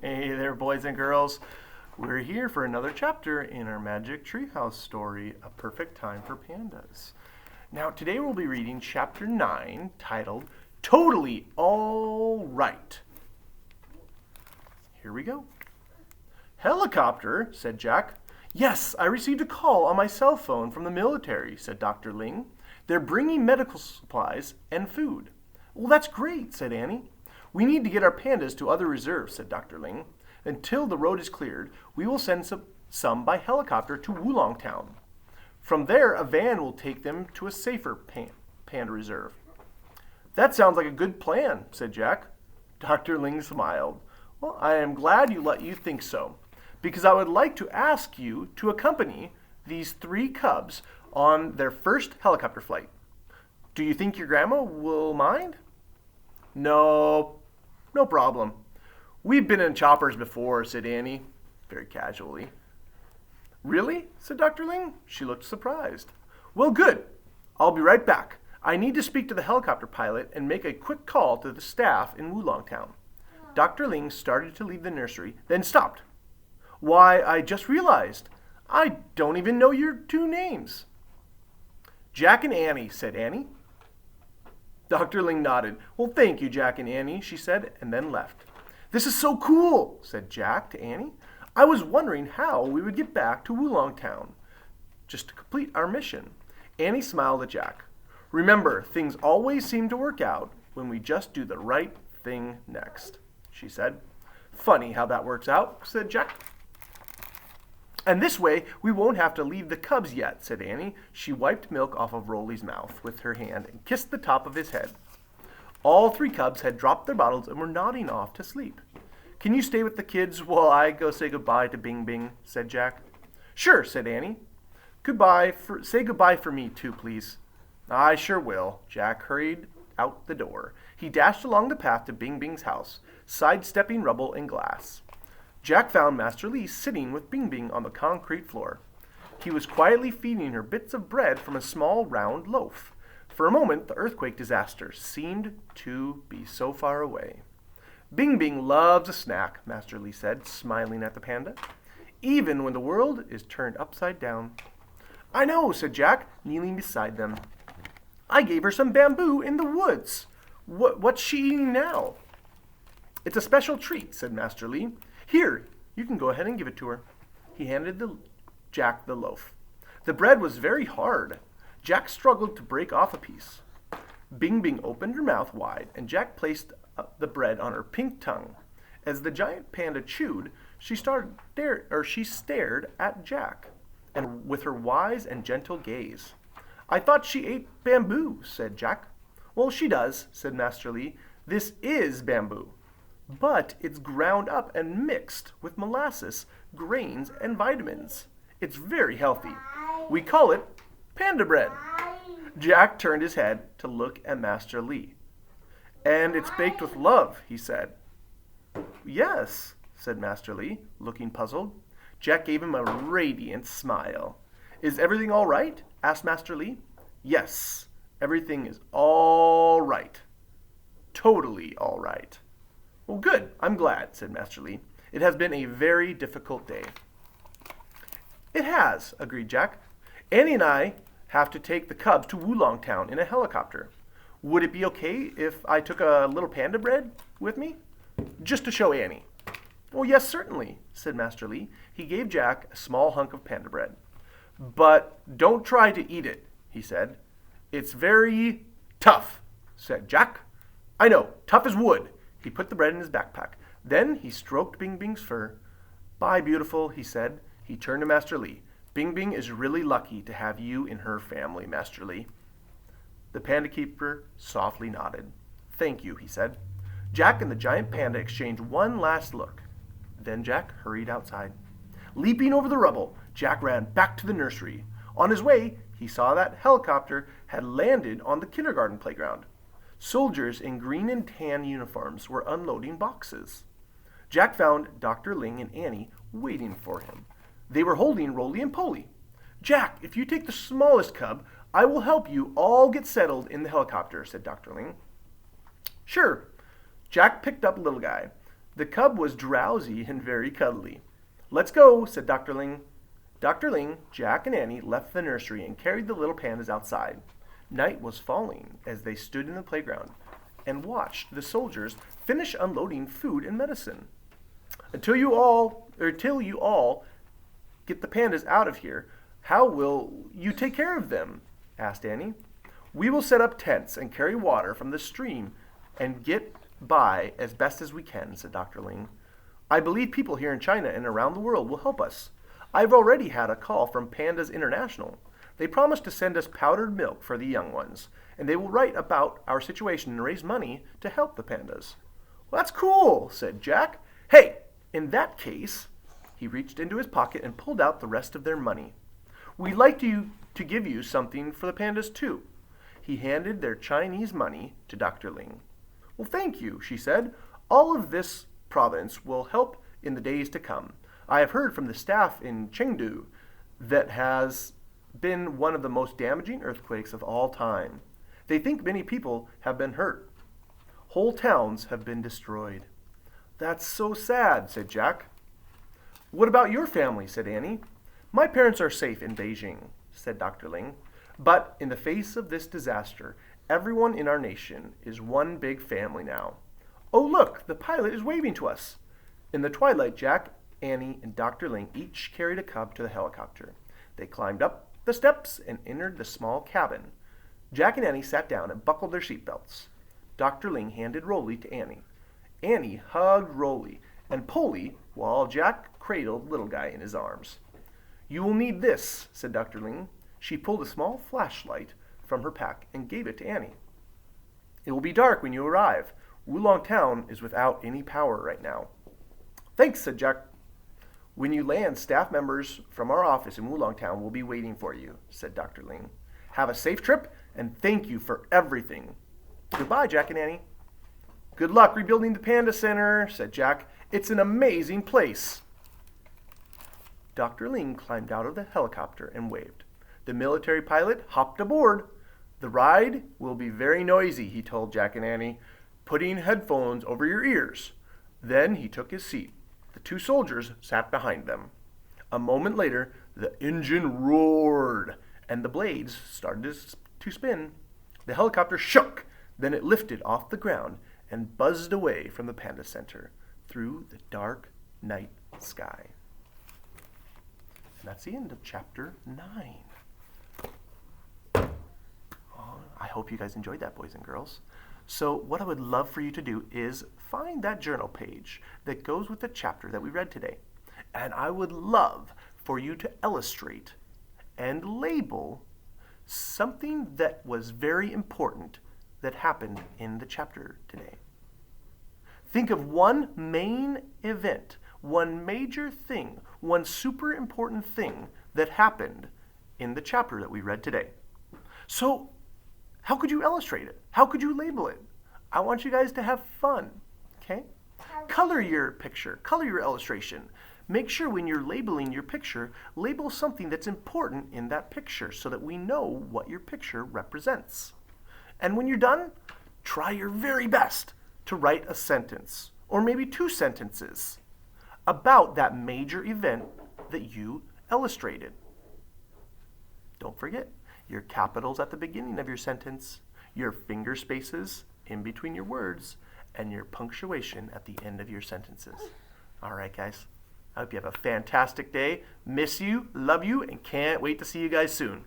Hey there, boys and girls. We're here for another chapter in our Magic Treehouse story, A Perfect Time for Pandas. Now, today we'll be reading chapter 9, titled Totally All Right. Here we go. Helicopter, said Jack. Yes, I received a call on my cell phone from the military, said Dr. Ling. They're bringing medical supplies and food. Well, that's great, said Annie. We need to get our pandas to other reserves, said Dr. Ling. Until the road is cleared, we will send some by helicopter to Wulong Town. From there, a van will take them to a safer panda reserve. That sounds like a good plan, said Jack. Dr. Ling smiled. Well, I am glad you think so, because I would like to ask you to accompany these 3 cubs on their first helicopter flight. Do you think your grandma will mind? No problem. We've been in choppers before, said Annie, very casually. Really? Said Dr. Ling. She looked surprised. Well, good. I'll be right back. I need to speak to the helicopter pilot and make a quick call to the staff in Wulong Town. Dr. Ling started to leave the nursery, then stopped. Why, I just realized. I don't even know your 2 names. Jack and Annie, said Annie. Dr. Ling nodded. Well, thank you, Jack and Annie, she said, and then left. This is so cool, said Jack to Annie. I was wondering how we would get back to Wulong Town, just to complete our mission. Annie smiled at Jack. Remember, things always seem to work out when we just do the right thing next, she said. Funny how that works out, said Jack. And this way, we won't have to leave the cubs yet, said Annie. She wiped milk off of Rolly's mouth with her hand and kissed the top of his head. All 3 cubs had dropped their bottles and were nodding off to sleep. Can you stay with the kids while I go say goodbye to Bing Bing, said Jack. Sure, said Annie. Say goodbye for me too, please. I sure will. Jack hurried out the door. He dashed along the path to Bing Bing's house, sidestepping rubble and glass. Jack found Master Li sitting with Bing Bing on the concrete floor. He was quietly feeding her bits of bread from a small round loaf. For a moment, the earthquake disaster seemed to be so far away. Bing Bing loves a snack, Master Li said, smiling at the panda, even when the world is turned upside down. I know, said Jack, kneeling beside them. I gave her some bamboo in the woods. What's she eating now? It's a special treat, said Master Li. Here, you can go ahead and give it to her. He handed Jack the loaf. The bread was very hard. Jack struggled to break off a piece. Bing Bing opened her mouth wide, and Jack placed the bread on her pink tongue. As the giant panda chewed, she stared at Jack, and with her wise and gentle gaze. I thought she ate bamboo, said Jack. Well, she does, said Master Li. This is bamboo. But it's ground up and mixed with molasses, grains, and vitamins. It's very healthy. We call it panda bread. Jack turned his head to look at Master Li. And it's baked with love, he said. Yes, said Master Li, looking puzzled. Jack gave him a radiant smile. Is everything all right? Asked Master Li. Yes, everything is all right. Totally all right. Well, good. I'm glad, said Master Li. It has been a very difficult day. It has, agreed Jack. Annie and I have to take the cubs to Wulong Town in a helicopter. Would it be okay if I took a little panda bread with me? Just to show Annie. Oh, yes, certainly, said Master Li. He gave Jack a small hunk of panda bread. But don't try to eat it, he said. It's very tough, said Jack. I know, tough as wood. He put the bread in his backpack. Then he stroked Bing Bing's fur. Bye, beautiful, he said. He turned to Master Li. Bing Bing is really lucky to have you in her family, Master Li. The panda keeper softly nodded. Thank you, he said. Jack and the giant panda exchanged one last look. Then Jack hurried outside. Leaping over the rubble, Jack ran back to the nursery. On his way, he saw that helicopter had landed on the kindergarten playground. Soldiers in green and tan uniforms were unloading boxes. Jack found Dr. Ling and Annie waiting for him. They were holding Roly and Poly. Jack, if you take the smallest cub, I will help you all get settled in the helicopter, said Dr. Ling. Sure. Jack picked up little guy. The cub was drowsy and very cuddly. Let's go, said Dr. Ling. Dr. Ling, Jack, and Annie left the nursery and carried the little pandas outside. Night was falling as they stood in the playground and watched the soldiers finish unloading food and medicine. Until you all get the pandas out of here, how will you take care of them? Asked Annie. We will set up tents and carry water from the stream and get by as best as we can, said Dr. Ling. I believe people here in China and around the world will help us. I've already had a call from Pandas International. They promised to send us powdered milk for the young ones, and they will write about our situation and raise money to help the pandas. Well, that's cool, said Jack. Hey, in that case, he reached into his pocket and pulled out the rest of their money. We'd like to give you something for the pandas, too. He handed their Chinese money to Dr. Ling. Well, thank you, she said. All of this province will help in the days to come. I have heard from the staff in Chengdu that has been one of the most damaging earthquakes of all time. They think many people have been hurt. Whole towns have been destroyed. That's so sad, said Jack. What about your family, said Annie. My parents are safe in Beijing, said Dr. Ling. But in the face of this disaster, everyone in our nation is one big family now. Oh, look, the pilot is waving to us. In the twilight, Jack, Annie, and Dr. Ling each carried a cub to the helicopter. They climbed up the steps and entered the small cabin. Jack and Annie sat down and buckled their seatbelts. Dr. Ling handed Rolly to Annie. Annie hugged Rolly and Polly while Jack cradled Little Guy in his arms. You will need this, said Dr. Ling. She pulled a small flashlight from her pack and gave it to Annie. It will be dark when you arrive. Wulong Town is without any power right now. Thanks, said Jack. When you land, staff members from our office in Wulong Town will be waiting for you, said Dr. Ling. Have a safe trip, and thank you for everything. Goodbye, Jack and Annie. Good luck rebuilding the Panda Center, said Jack. It's an amazing place. Dr. Ling climbed out of the helicopter and waved. The military pilot hopped aboard. The ride will be very noisy, he told Jack and Annie, putting headphones over your ears. Then he took his seat. The two soldiers sat behind them. A moment later, the engine roared, and the blades started to spin. The helicopter shook, then it lifted off the ground and buzzed away from the Panda Center through the dark night sky. And that's the end of chapter 9. I hope you guys enjoyed that, boys and girls. So what I would love for you to do is find that journal page that goes with the chapter that we read today. And I would love for you to illustrate and label something that was very important that happened in the chapter today. Think of one main event, one major thing, one super important thing that happened in the chapter that we read today. So, how could you illustrate it? How could you label it? I want you guys to have fun, okay? Color your picture, color your illustration. Make sure when you're labeling your picture, label something that's important in that picture so that we know what your picture represents. And when you're done, try your very best to write a sentence, or maybe 2 sentences, about that major event that you illustrated. Don't forget your capitals at the beginning of your sentence, your finger spaces in between your words, and your punctuation at the end of your sentences. All right, guys. I hope you have a fantastic day. Miss you, love you, and can't wait to see you guys soon.